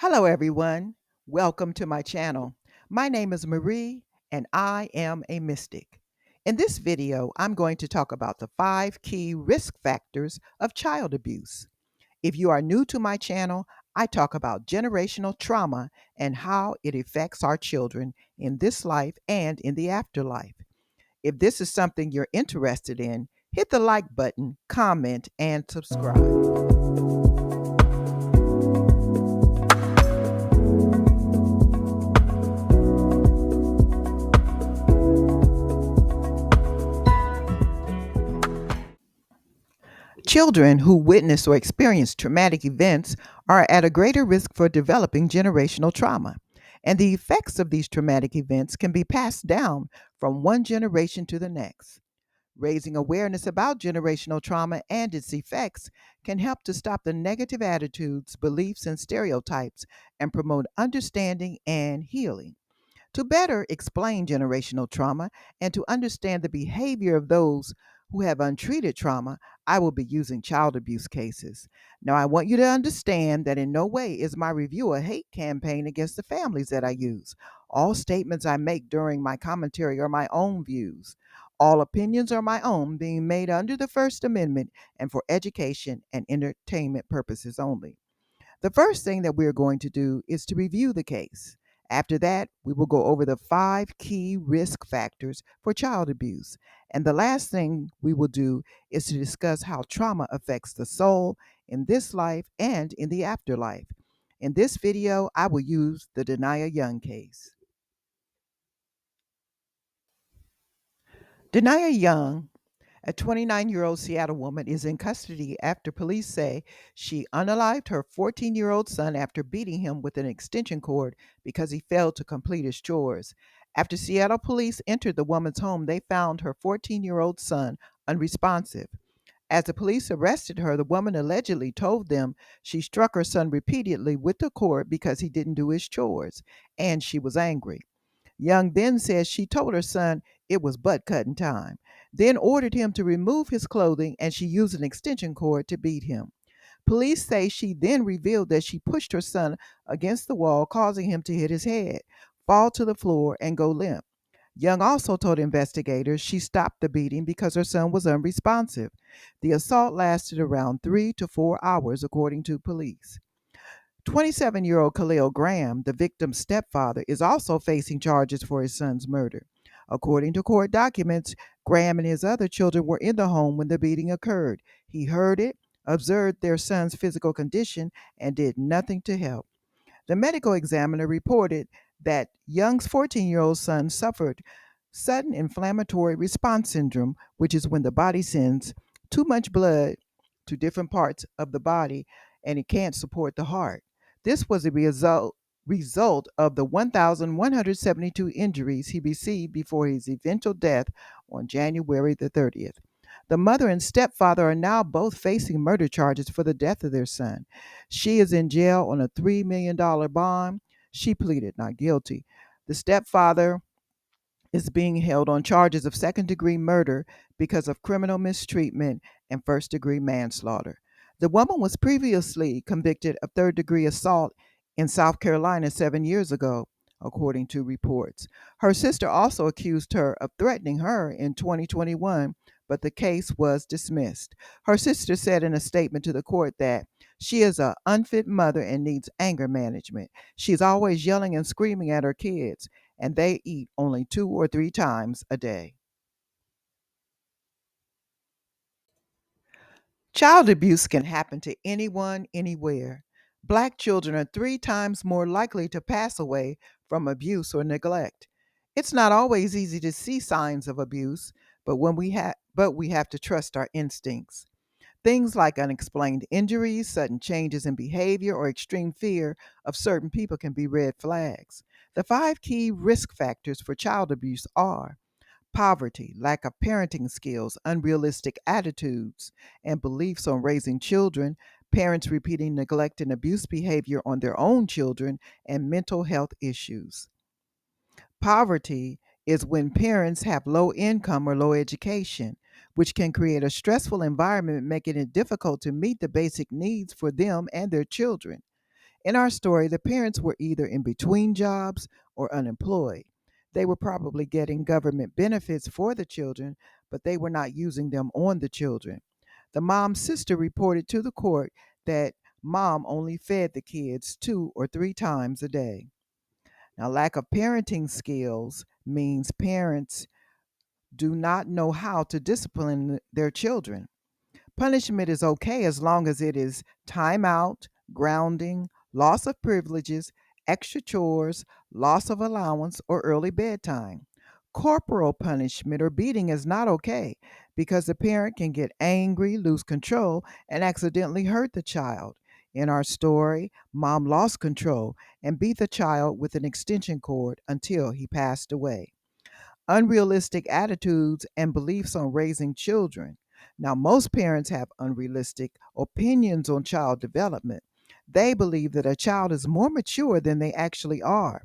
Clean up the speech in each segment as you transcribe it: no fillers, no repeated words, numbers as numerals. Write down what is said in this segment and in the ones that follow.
Hello, everyone. Welcome to my channel. My name is Marie, and I am a mystic. In this video, I'm going to talk about the 5 key risk factors of child abuse. If you are new to my channel, I talk about generational trauma and how it affects our children in this life and in the afterlife. If this is something you're interested in, hit the like button, comment, and subscribe. Children who witness or experience traumatic events are at a greater risk for developing generational trauma, and the effects of these traumatic events can be passed down from one generation to the next. Raising awareness about generational trauma and its effects can help to stop the negative attitudes, beliefs, and stereotypes and promote understanding and healing. To better explain generational trauma and to understand the behavior of those who have untreated trauma, I will be using child abuse cases. Now, I want you to understand that in no way is my review a hate campaign against the families that I use. All statements I make during my commentary are my own views. All opinions are my own, being made under the First Amendment and for education and entertainment purposes only. The first thing that we're going to do is to review the case. After that, we will go over the 5 key risk factors for child abuse. And the last thing we will do is to discuss how trauma affects the soul in this life and in the afterlife. In this video, I will use the Denia Young case. Denia Young, a 29-year-old Seattle woman, is in custody after police say she unalived her 14-year-old son after beating him with an extension cord because he failed to complete his chores. After Seattle police entered the woman's home, they found her 14-year-old son unresponsive. As the police arrested her, the woman allegedly told them she struck her son repeatedly with the cord because he didn't do his chores, and she was angry. Young then says she told her son it was butt cutting time, then ordered him to remove his clothing, and she used an extension cord to beat him. Police say she then revealed that she pushed her son against the wall, causing him to hit his head, fall to the floor, and go limp. Young also told investigators she stopped the beating because her son was unresponsive. The assault lasted around 3 to 4 hours, according to police. 27-year-old Khalil Graham, the victim's stepfather, is also facing charges for his son's murder. According to court documents, Graham and his other children were in the home when the beating occurred. He heard it, observed their son's physical condition, and did nothing to help. The medical examiner reported that Young's 14-year-old son suffered sudden inflammatory response syndrome, which is when the body sends too much blood to different parts of the body and it can't support the heart. This was a result of the 1,172 injuries he received before his eventual death on January the 30th. The mother and stepfather are now both facing murder charges for the death of their son. She is in jail on a $3 million bond. She pleaded not guilty. The stepfather is being held on charges of second-degree murder because of criminal mistreatment and first-degree manslaughter. The woman was previously convicted of third-degree assault in South Carolina 7 years ago, according to reports. Her sister also accused her of threatening her in 2021, but the case was dismissed. Her sister said in a statement to the court that she is an unfit mother and needs anger management. She is always yelling and screaming at her kids, and they eat only 2 or 3 times a day. Child abuse can happen to anyone, anywhere. Black children are 3 times more likely to pass away from abuse or neglect. It's not always easy to see signs of abuse, but we have to trust our instincts. Things like unexplained injuries, sudden changes in behavior, or extreme fear of certain people can be red flags. The 5 key risk factors for child abuse are poverty, lack of parenting skills, unrealistic attitudes and beliefs on raising children, parents repeating neglect and abuse behavior on their own children, and mental health issues. Poverty is when parents have low income or low education, which can create a stressful environment, making it difficult to meet the basic needs for them and their children. In our story, the parents were either in between jobs or unemployed. They were probably getting government benefits for the children, but they were not using them on the children. The mom's sister reported to the court that mom only fed the kids 2 or 3 times a day. Now, lack of parenting skills means parents do not know how to discipline their children. Punishment is okay as long as it is timeout, grounding, loss of privileges, extra chores, loss of allowance, or early bedtime. Corporal punishment or beating is not okay because the parent can get angry, lose control, and accidentally hurt the child. In our story, mom lost control and beat the child with an extension cord until he passed away. Unrealistic attitudes and beliefs on raising children. Now, most parents have unrealistic opinions on child development. They believe that a child is more mature than they actually are.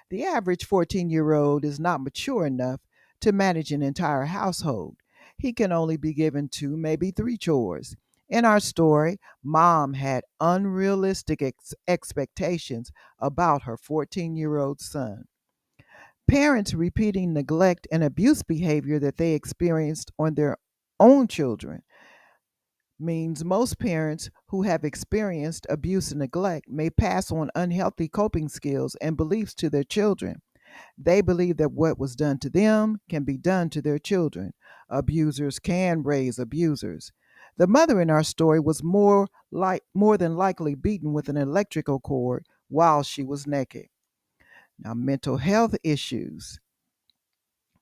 The average 14-year-old is not mature enough to manage an entire household. He can only be given 2, maybe 3 chores. In our story, mom had unrealistic expectations about her 14-year-old son. Parents repeating neglect and abuse behavior that they experienced on their own children means most parents who have experienced abuse and neglect may pass on unhealthy coping skills and beliefs to their children. They believe that what was done to them can be done to their children. Abusers can raise abusers. The mother in our story was more than likely beaten with an electrical cord while she was naked. Now, mental health issues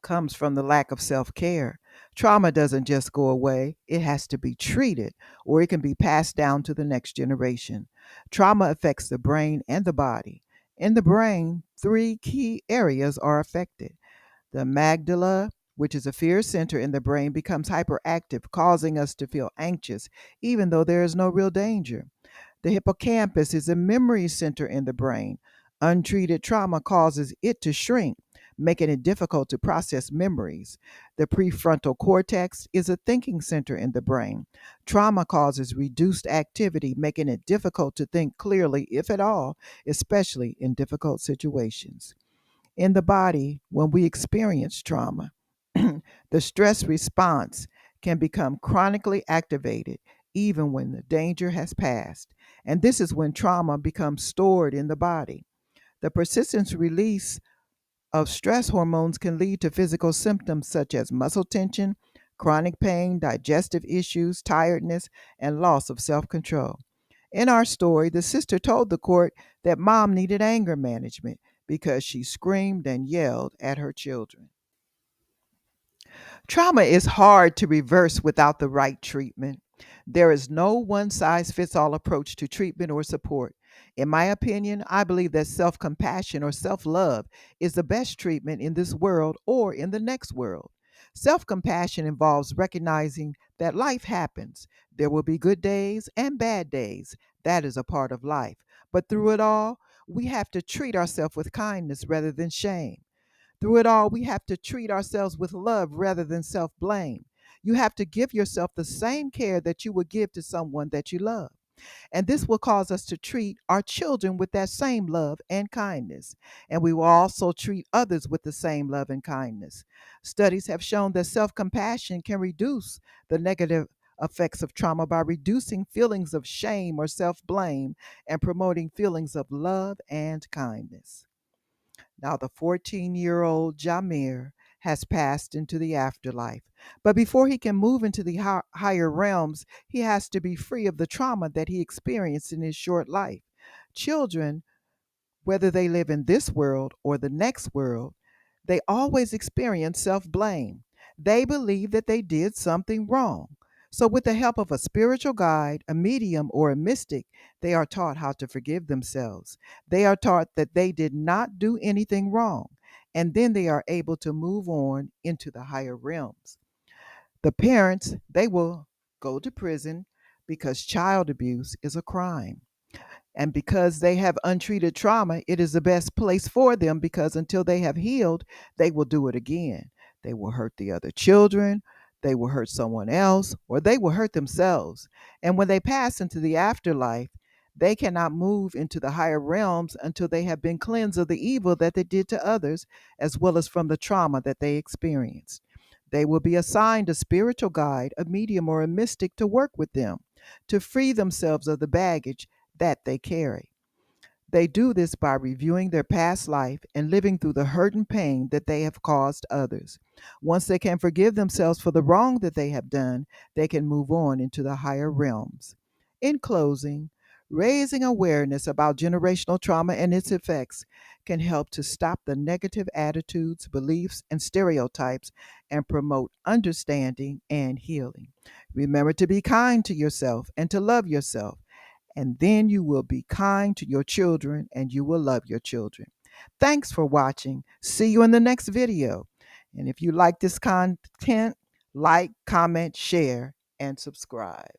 comes from the lack of self care. Trauma doesn't just go away, it has to be treated, or it can be passed down to the next generation. Trauma affects the brain and the body. In the brain, 3 key areas are affected. The amygdala, which is a fear center in the brain, becomes hyperactive, causing us to feel anxious, even though there is no real danger. The hippocampus is a memory center in the brain. Untreated trauma causes it to shrink, making it difficult to process memories. The prefrontal cortex is a thinking center in the brain. Trauma causes reduced activity, making it difficult to think clearly, if at all, especially in difficult situations. In the body, when we experience trauma, the stress response can become chronically activated even when the danger has passed. And this is when trauma becomes stored in the body. The persistent release of stress hormones can lead to physical symptoms such as muscle tension, chronic pain, digestive issues, tiredness, and loss of self control. In our story, the sister told the court that mom needed anger management because she screamed and yelled at her children. Trauma is hard to reverse without the right treatment. There is no one size fits all approach to treatment or support. In my opinion, I believe that self compassion or self love is the best treatment in this world or in the next world. Self compassion involves recognizing that life happens. There will be good days and bad days. That is a part of life. But through it all, we have to treat ourselves with kindness rather than shame. Through it all, we have to treat ourselves with love rather than self blame. You have to give yourself the same care that you would give to someone that you love. And this will cause us to treat our children with that same love and kindness. And we will also treat others with the same love and kindness. Studies have shown that self compassion can reduce the negative effects of trauma by reducing feelings of shame or self blame and promoting feelings of love and kindness. Now, the 14-year-old Jamir has passed into the afterlife. But before he can move into the higher realms, he has to be free of the trauma that he experienced in his short life. Children, whether they live in this world or the next world, they always experience self blame. They believe that they did something wrong. So, with the help of a spiritual guide, a medium, or a mystic, they are taught how to forgive themselves. They are taught that they did not do anything wrong. And then they are able to move on into the higher realms. The parents, they will go to prison because child abuse is a crime. And because they have untreated trauma, it is the best place for them because until they have healed, they will do it again. They will hurt the other children, they will hurt someone else, or they will hurt themselves. And when they pass into the afterlife, They cannot move into the higher realms until they have been cleansed of the evil that they did to others, as well as from the trauma that they experienced. They will be assigned a spiritual guide, a medium, or a mystic to work with them to free themselves of the baggage that they carry. They do this by reviewing their past life and living through the hurt and pain that they have caused others. Once they can forgive themselves for the wrong that they have done, they can move on into the higher realms. In closing, raising awareness about generational trauma and its effects can help to stop the negative attitudes, beliefs, and stereotypes and promote understanding and healing. Remember to be kind to yourself and to love yourself, and then you will be kind to your children and you will love your children. Thanks for watching. See you in the next video. And if you like this content, like, comment, share, and subscribe.